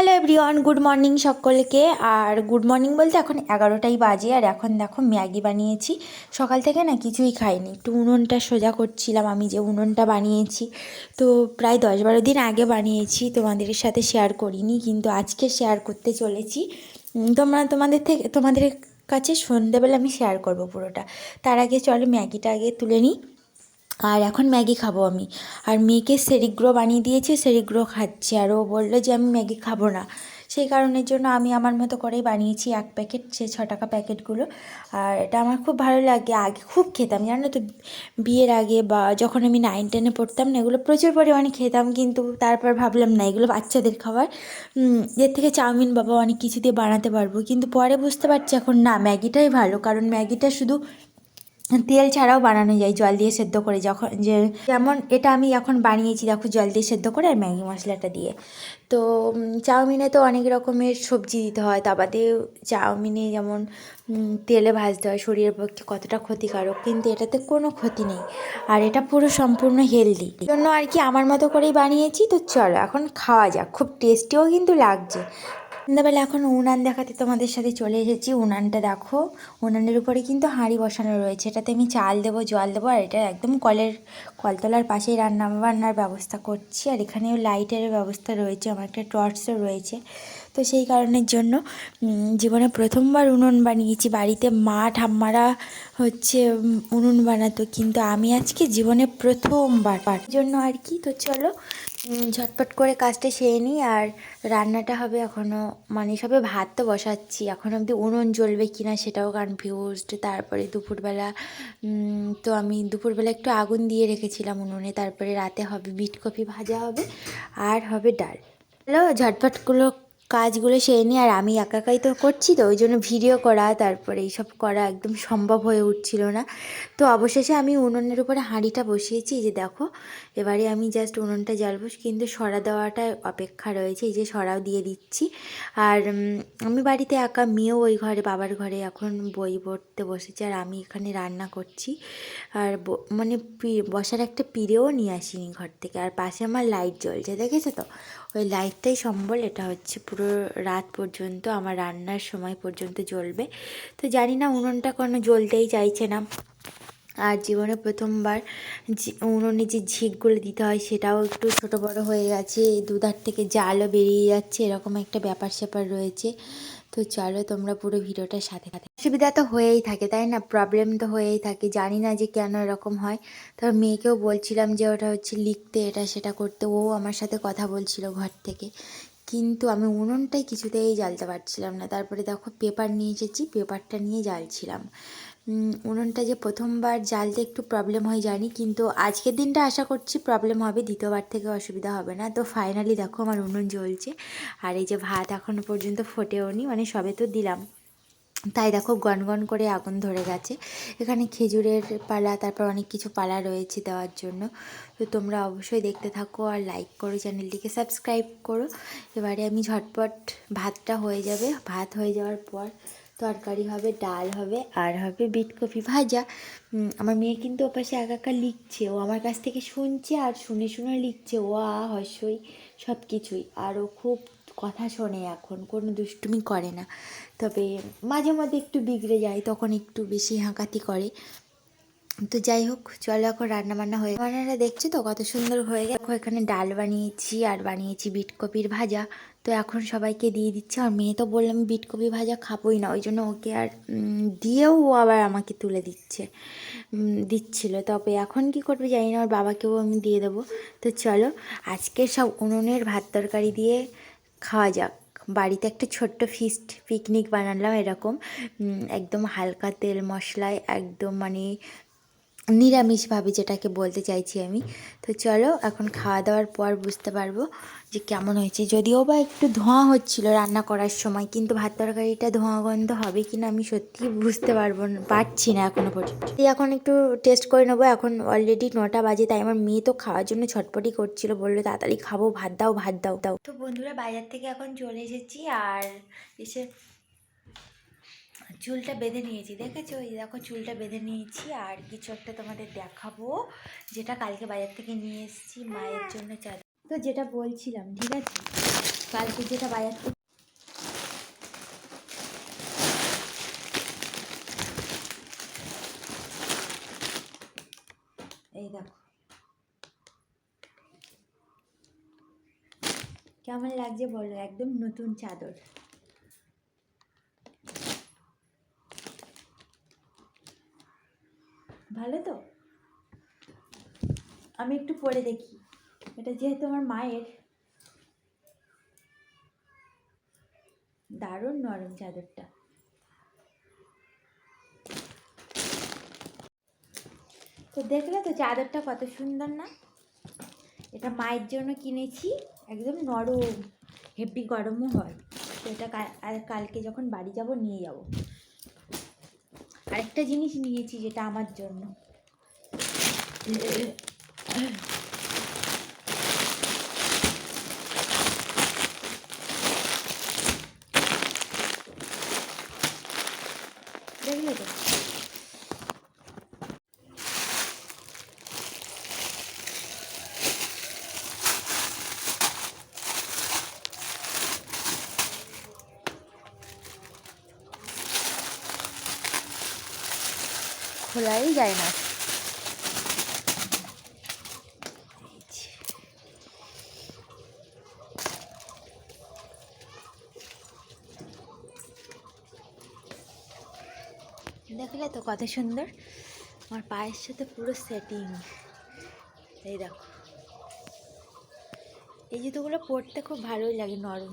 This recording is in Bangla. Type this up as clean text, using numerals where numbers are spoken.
হ্যালো এভরিওয়ান, গুড মর্নিং সকলকে। আর গুড মর্নিং বলতে এখন 11টাই বাজে। আর এখন দেখো ম্যাগি বানিয়েছি। সকাল থেকে না কিছুই খাইনি, একটু উনুনটা সোজা করছিলাম। আমি যে উনুনটা বানিয়েছি তো প্রায় 10-12 দিন আগে বানিয়েছি, তোমাদের সাথে শেয়ার করিনি, কিন্তু আজকে শেয়ার করতে চলেছি। তোমাদের কাছে সন্ধ্যেবেলা আমি শেয়ার করব পুরোটা। তার আগে চলো ম্যাগিটা আগে তুলে নিই। আর এখন ম্যাগি খাবো আমি। আর মেয়েকে সেরিগ্রো বানিয়ে দিয়েছি, সেরিগ্রো খাচ্ছে। আর ও বললো যে আমি ম্যাগি খাবো না। সেই কারণের জন্য আমি আমার মতো করেই বানিয়েছি 1 প্যাকেট, সে 6 টাকা প্যাকেটগুলো। আর এটা আমার খুব ভালো লাগে, আগে খুব খেতাম জানো তো, বিয়ের আগে বা যখন আমি 9-10-এ পড়তাম না, এগুলো প্রচুর পরিমাণে খেতাম। কিন্তু তারপর ভাবলাম না, এগুলো বাচ্চাদের খাবার, এর থেকে চাউমিন বাবা অনেক কিছু দিয়ে বানাতে পারবো। কিন্তু পরে বুঝতে পারছি এখন না, ম্যাগিটাই ভালো। কারণ ম্যাগিটা শুধু তেল ছাড়াও বানানো যায়, জল দিয়ে সেদ্ধ করে। যেমন এটা আমি এখন বানিয়েছি দেখো, জল দিয়ে সেদ্ধ করে আর ম্যাগি মশলাটা দিয়ে। তো চাউমিনে তো অনেক রকমের সবজি দিতে হয়, তা বাদে চাউমিনে যেমন তেলে ভাজতে হয়, শরীরের পক্ষে কতটা ক্ষতিকারক, কিন্তু এটাতে কোনো ক্ষতি নেই। আর এটা পুরো সম্পূর্ণ হেলদি জন্য আর কি আমার মতো করেই বানিয়েছি। তো চলো এখন খাওয়া যাক, খুব টেস্টিও কিন্তু লাগছে। সন্ধ্যাবেলা এখন উনান দেখাতে তোমাদের সাথে চলে এসেছি। উনানটা দেখো, উনানের উপরে কিন্তু হাঁড়ি বসানো রয়েছে। এটাতে আমি চাল দেবো, জল দেবো। আর এটা একদম কলতলার পাশেই রান্না বান্নার ব্যবস্থা করছি। আর এখানেও লাইটের ব্যবস্থা রয়েছে, আমার একটা টর্চও রয়েছে। তো সেই কারণের জন্য জীবনে প্রথমবার উনুন বানিয়েছি। বাড়িতে মা ঠাম্মারা হচ্ছে উনুন বানাতো, কিন্তু আমি আজকে জীবনে প্রথমবার জন্য আর কি। তো চলো ঝটপট করে কাজটা সেরে নিই। আর রান্নাটা হবে এখনও, মানে সবে ভাত তো বসাচ্ছি, এখন অবধি উনুন জ্বলবে কি না সেটাও কনফিউজড। তারপরে দুপুরবেলা তো আমি দুপুরবেলা একটু আগুন দিয়ে রেখেছিলাম উনুনে। তারপরে রাতে হবে বিটকপি ভাজা হবে, আর হবে ডাল। হ্যালো, ঝটপটগুলো কাজগুলো সেরে নিই। আর আমি একাই তো করছি, তো ওই জন্য ভিডিও করা তারপরে এইসব করা একদম সম্ভব হয়ে উঠছিল না। তো অবশেষে আমি উনুনের উপরে হাঁড়িটা বসিয়েছি, এই যে দেখো। এবারে আমি জাস্ট উনুনটা জ্বালবো, কিন্তু সরা দেওয়াটা অপেক্ষা রয়েছে, এই যে সরাও দিয়ে দিচ্ছি। আর আমি বাড়িতে একা, মেয়েও ওই ঘরে বাবার ঘরে এখন বই পড়তে বসেছে, আর আমি এখানে রান্না করছি। আর মানে বসার একটা পিঁড়েও নিয়ে আসিনি ঘর থেকে। আর পাশে আমার লাইট জ্বলছে, দেখেছো তো, ওই লাইটটাই সম্বল। এটা হচ্ছে পুরো রাত পর্যন্ত, আমার রান্নার সময় পর্যন্ত জ্বলবে। তো জানি না, উনুনটা কোনো জ্বলতেই চাইছে না। আর জীবনে প্রথমবার উনুনে যে ঝিকগুলো দিতে হয় সেটাও একটু ছোটো বড়ো হয়ে গেছে, দুধার থেকে জালও বেরিয়ে যাচ্ছে, এরকম একটা ব্যাপার স্যাপার রয়েছে। তো চলো তোমরা পুরো ভিডিওটার সাথে সাথে। অসুবিধা তো হয়েই থাকে, তাই না, প্রবলেম তো হয়েই থাকে, জানি না যে কেন এরকম হয়। তারপর মেয়েকেও বলছিলাম যে ওটা হচ্ছে লিখতে, এটা সেটা করতে, ও আমার সাথে কথা বলছিল ঘর থেকে। কিন্তু আমি উনুনটাই কিছুতেই জ্বালতে পারছিলাম না। তারপরে দেখো পেপার নিয়ে এসেছি, পেপারটা নিয়ে জ্বালছিলাম। উনুনটা যে প্রথমবার জ্বালতে একটু প্রবলেম হয় জানি, কিন্তু আজকের দিনটা আশা করছি প্রবলেম হবে, দ্বিতীয়বার থেকে অসুবিধা হবে না। তো ফাইনালি দেখো আমার উনুন জ্বলছে। আর এই যে ভাত এখনও পর্যন্ত ফোটেও নি, মানে সবে তো দিলাম, তাই দেখো গনগন করে আগুন ধরে গেছে। এখানে খেজুরের পালা, তারপর অনেক কিছু পালা রয়েছে দেওয়ার জন্য। তো তোমরা অবশ্যই দেখতে থাকো, আর লাইক করো, চ্যানেলটিকে সাবস্ক্রাইব করো। এবারে আমি ঝটপট, ভাতটা হয়ে যাবে, ভাত হয়ে যাওয়ার পর তরকারি হবে, ডাল হবে, আর হবে বিটকপি ভাজা। আমার মেয়ে কিন্তু ওপাশে একা লিখছে, ও আমার কাছ থেকে শুনছে আর শুনে শুনে লিখছে, ও হস্যই সব কিছুই। আর ও খুব কথা শোনে, এখন কোনো দুষ্টুমি করে না। তবে মাঝে মধ্যে একটু বিগড়ে যায়, তখন একটু বেশি হাঁকাতি করে। তো যাই হোক, চলো এখন রান্নাবান্না হয়ে, রান্নাটা দেখছো তো কত সুন্দর হয়ে গেছে। দেখো এখানে ডাল বানিয়েছি, আর বানিয়েছি বিটকপির ভাজা। তো এখন সবাইকে দিয়ে দিচ্ছি। আর মেয়ে তো বললাম বিটকপি ভাজা খাবোই না, ওই জন্য ওকে আর দিয়েও ও আবার আমাকে তুলে দিচ্ছিল। তবে এখন কি করবে জানি না, ওর বাবাকেও আমি দিয়ে দেবো। তো চলো আজকে সব উনুনের ভাত তরকারি দিয়ে খাওয়া যাক। বাড়িতে একটা ছোট্ট পিকনিক বানালাম এরকম, একদম হালকা তেল মশলায়, একদম মানে নিরামিষভাবে যেটাকে বলতে চাইছি আমি। তো চলো এখন খাওয়া দাওয়ার পর বুঝতে পারবো যে কেমন হয়েছে। যদিও বা একটু ধোঁয়া হচ্ছিল রান্না করার সময়, কিন্তু ভাত তরকারিটা ধোঁয়া গন্ধ হবে কি না আমি সত্যি বুঝতে পারছি না এখনও পর্যন্ত। এখন একটু টেস্ট করে নেবো। এখন অলরেডি 9টা বাজে, তাই আমার মেয়ে তো খাওয়ার জন্য ছটপটি করছিল, বললো তাড়াতাড়ি খাবো, ভাত দাও ভাত দাও দাও। তো বন্ধুরা, বাজার থেকে এখন চলে এসেছি, আর এসে চুলটা বেঁধে নিয়েছি, দেখেছো, এই দেখো চুলটা বেঁধে নিয়েছি। আর কিছু একটা তোমাদের দেখাবো, যেটা কালকে বাজার থেকে নিয়ে এসেছি মায়ের জন্য চাদর। তো যেটা বলছিলাম, ঠিক আছে, কালকে যেটা বাজার থেকে এই দেখো কেমন লাগছে বলো, একদম নতুন চাদর। ভালো তো? আমি একটু পরে দেখি, এটা যেহেতু আমার মায়ের, দারুণ নরম চাদরটা। তো দেখলে তো চাদরটা কত সুন্দর না? এটা মায়ের জন্য কিনেছি, একদম নরম, হেভি গরমও হয়। তো এটা কালকে যখন বাড়ি যাব নিয়ে যাব। আরেকটা জিনিস নিয়েছি যেটা আমার জন্য, দেখলে তো? খোলাই যায় না। দেখলে তো কত সুন্দর, আমার পায়ের সাথে পুরো সেটিং। এই দেখো, এই জুতোগুলো পরতে খুব ভালোই লাগে, নরম।